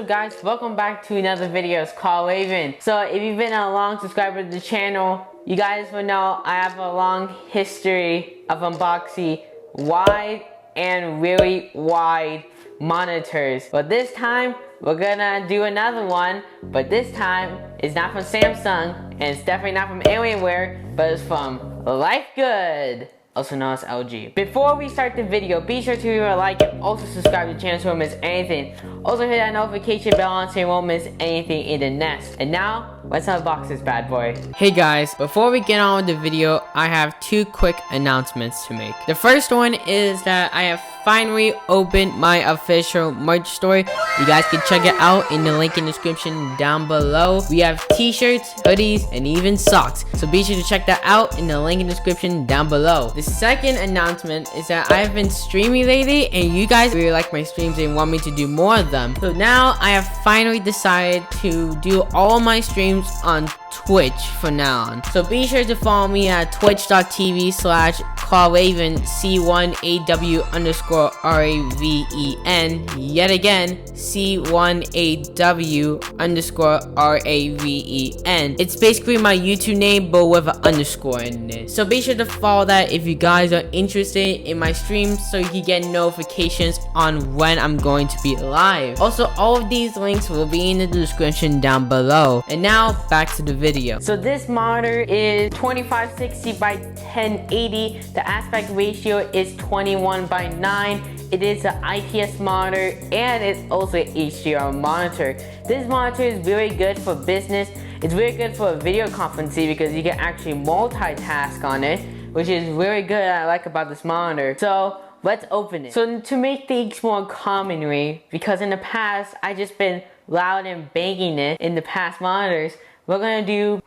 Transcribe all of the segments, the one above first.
up guys, welcome back to another video. It's called Raven. So if you've been a long subscriber to the channel, you guys will know I have a long history of unboxing wide and really wide monitors. But this time we're gonna do another one, but this time it's not from Samsung and it's definitely not from Alienware, but it's from Life Good, also known as LG. Before we start the video, be sure to leave a like and also subscribe to the channel so you won't miss anything. Also hit that notification bell on so you won't miss anything in the next. And now, let's unbox this bad boy. Hey guys, before we get on with the video, I have two quick announcements to make. The first one is that I have finally opened my official merch store. You guys can check it out in the link in the description down below. We have t-shirts, hoodies, and even socks. So be sure to check that out in the link in the description down below. The second announcement is that I've been streaming lately and you guys really like my streams and want me to do more of them. So now I have finally decided to do all my streams on Twitch from now on. So be sure to follow me at twitch.tv/callraven C1AW_RAVEN. Yet again, C1AW_RAVEN. It's basically my YouTube name but with an underscore in it. So be sure to follow that if you guys are interested in my streams so you can get notifications on when I'm going to be live. Also, all of these links will be in the description down below. And now back to the video. So this monitor is 2560 by 1080. The aspect ratio is 21:9. It is an IPS monitor and it's also an HDR monitor. This monitor is very good for business. It's very good for video conferencing because you can actually multitask on it, which is very good I like about this monitor. So let's open it. So to make things more commonly, because in the past I just been loud and banging it in the past monitors, we're gonna do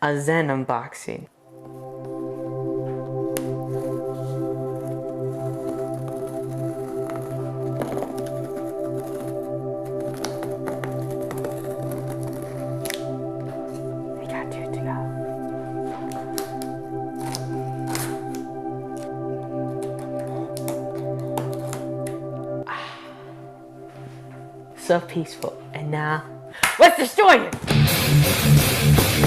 a Zen unboxing. We got two to go. So peaceful. And now, let's destroy it!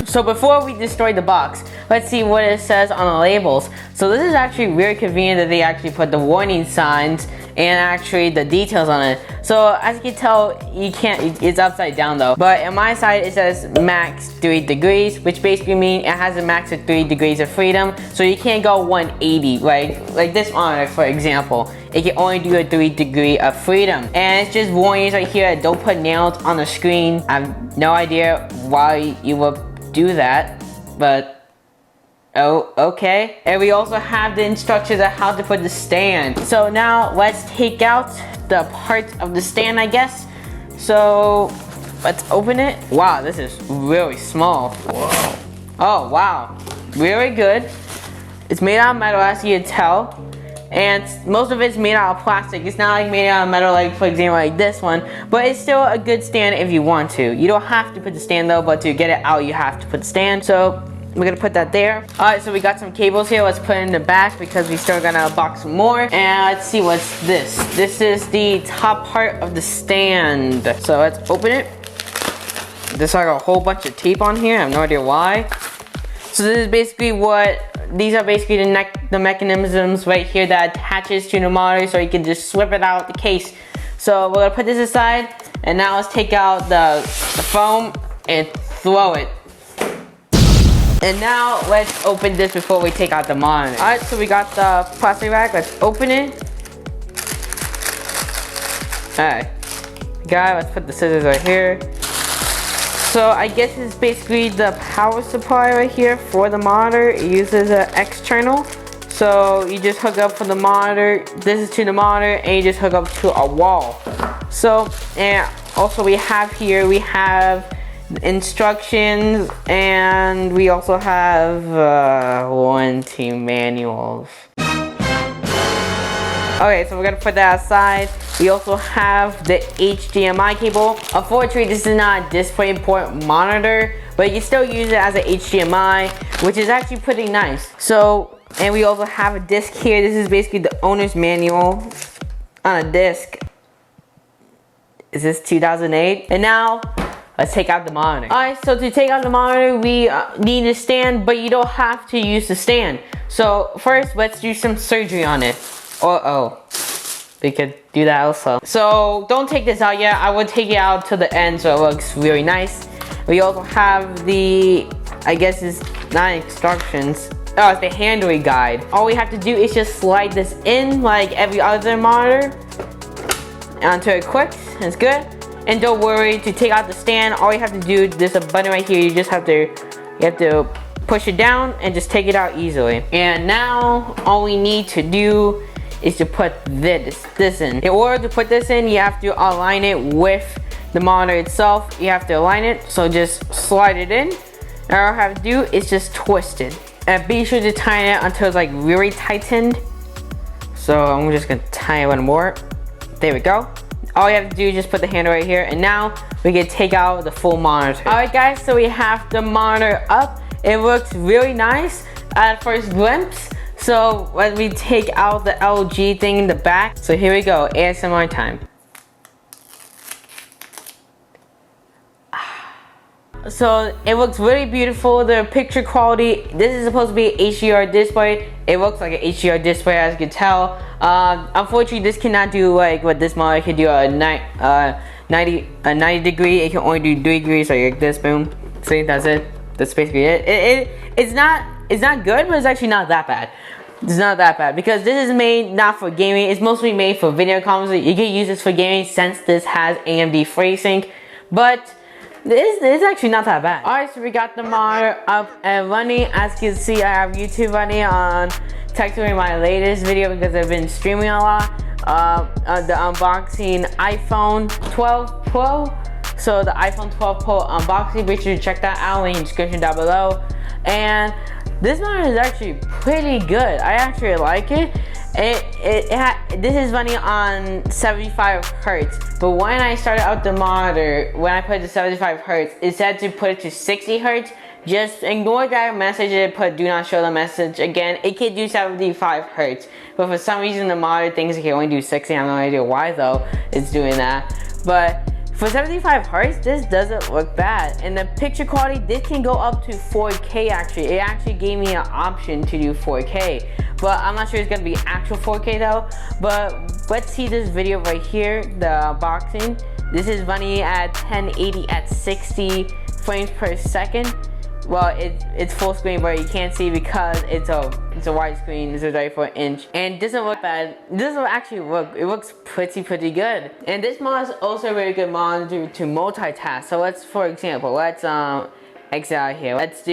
So before we destroy the box, let's see what it says on the labels. So this is actually very convenient that they actually put the warning signs and actually the details on it. So as you can tell, it's upside down though. But on my side it says max 3 degrees, which basically means it has a max of 3 degrees of freedom. So you can't go 180, like this monitor for example. It can only do a 3 degree of freedom. And it's just warnings right here, don't put nails on the screen. I have no idea why you would do that, but oh, okay. And we also have the instructions on how to put the stand. So now let's take out the parts of the stand, I guess. So let's open it. Wow, this is really small. Whoa. Oh wow, really good. It's made out of metal, as you can tell. And most of it's made out of plastic. It's not like made out of metal, like for example like this one, but it's still a good stand if you want to. You don't have to put the stand though, but to get it out you have to put the stand. So we're gonna put that there. Alright, so we got some cables here. Let's put it in the back because we still gonna unbox some more. And let's see what's this. This is the top part of the stand. So let's open it. There's like a whole bunch of tape on here. I have no idea why. So this is basically these are basically the mechanisms right here that attaches to the monitor so you can just slip it out of the case. So we're gonna put this aside and now let's take out the foam and throw it. And now let's open this before we take out the monitor. Alright, so we got the plastic bag, let's open it. Alright, let's put the scissors right here. So I guess it's basically the power supply right here for the monitor. It uses an external. So you just hook up for the monitor. This is to the monitor and you just hook up to a wall. So, and also we have instructions and we also have warranty manuals. Okay, so we're gonna put that aside. We also have the HDMI cable. Unfortunately, this is not a DisplayPort monitor, but you can still use it as an HDMI, which is actually pretty nice. So, and we also have a disc here. This is basically the owner's manual on a disc. Is this 2008? And now, let's take out the monitor. Alright, so to take out the monitor, we need a stand, but you don't have to use the stand. So first, let's do some surgery on it. Uh-oh. We could do that also. So don't take this out yet. I would take it out to the end so it looks really nice. We also have the, I guess it's not instructions. Oh, it's the handling guide. All we have to do is just slide this in like every other monitor onto it quick. It's good. And don't worry to take out the stand. All you have to do, there's a button right here. You just have to, push it down and just take it out easily. And now all we need to do is to put this in. In order to put this in, you have to align it with the monitor itself. You have to align it, so just slide it in. And all you have to do is just twist it. And be sure to tighten it until it's like really tightened. So I'm just gonna tighten it one more. There we go. All you have to do is just put the handle right here, and now we can take out the full monitor. Alright guys, so we have the monitor up. It looks really nice at first glimpse. So let me take out the LG thing in the back. So here we go, ASMR time. So it looks really beautiful. The picture quality, this is supposed to be an HDR display. It looks like an HDR display, as you can tell. Unfortunately, this cannot do like what this monitor can do, a 90 degree. It can only do 3 degrees, like this, boom. See, that's it. That's basically it. It's not good, but it's actually not that bad. It's not that bad because this is made not for gaming. It's mostly made for video conferencing. You can use this for gaming since this has AMD FreeSync, but this is actually not that bad. Alright, so we got the monitor up and running. As you can see, I have YouTube running on technically my latest video because I've been streaming a lot. The unboxing iPhone 12 Pro. So the iPhone 12 Pro unboxing, make sure to check that out, link in the description down below. And this monitor is actually pretty good. I actually like it. This is running on 75 Hertz, but when I started out the monitor, when I put it to 75 Hertz, it said to put it to 60 Hertz. Just ignore that message and put do not show the message again. It can do 75 Hertz, but for some reason the monitor thinks it can only do 60. I have no idea why though it's doing that. But for 75 Hertz, this doesn't look bad. And the picture quality, this can go up to 4K actually. It actually gave me an option to do 4K. But I'm not sure it's gonna be actual 4K though. But let's see this video right here, the unboxing. This is running at 1080 at 60 frames per second. Well, it's full screen, but you can't see because it's a widescreen. It's a 34-inch, and it doesn't look bad. It doesn't actually look. It looks pretty good. And this monitor is also a very good monitor to multitask. So let's, for example, let's exit out here. Let's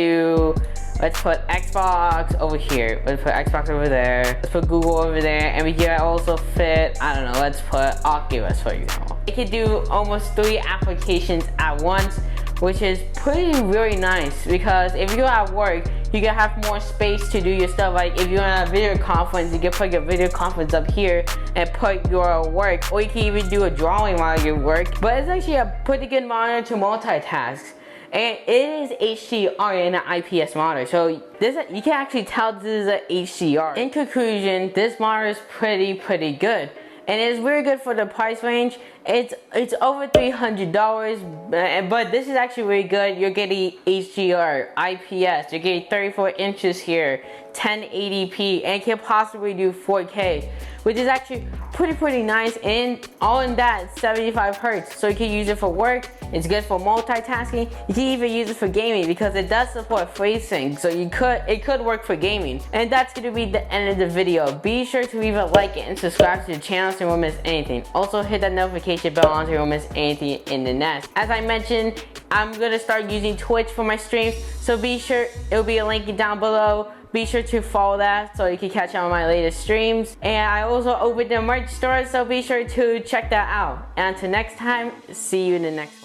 put Xbox over here. Let's put Xbox over there. Let's put Google over there, and we can also fit, I don't know, let's put Oculus, for example. It can do almost 3 applications at once, which is really nice because if you're at work, you can have more space to do your stuff. Like if you're on a video conference, you can put your video conference up here and put your work, or you can even do a drawing while you work. But it's actually a pretty good monitor to multitask. And it is HDR and an IPS monitor, so this, you can actually tell this is a HDR. In conclusion, this monitor is pretty good. And it's very good for the price range. It's over $300, but this is actually really good. You're getting HDR, IPS, you're getting 34 inches here, 1080p, and can possibly do 4K, which is actually pretty nice. And all in that, 75 Hertz, so you can use it for work. It's good for multitasking. You can even use it for gaming because it does support FreeSync, so it could work for gaming. And that's gonna be the end of the video. Be sure to leave a like and subscribe to the channel so you won't miss anything. Also hit that notification bell on so you won't miss anything in the next. As I mentioned, I'm gonna start using Twitch for my streams, so be sure, it'll be a link down below. Be sure to follow that so you can catch up on my latest streams. And I also opened a merch store, so be sure to check that out. And until next time, see you in the next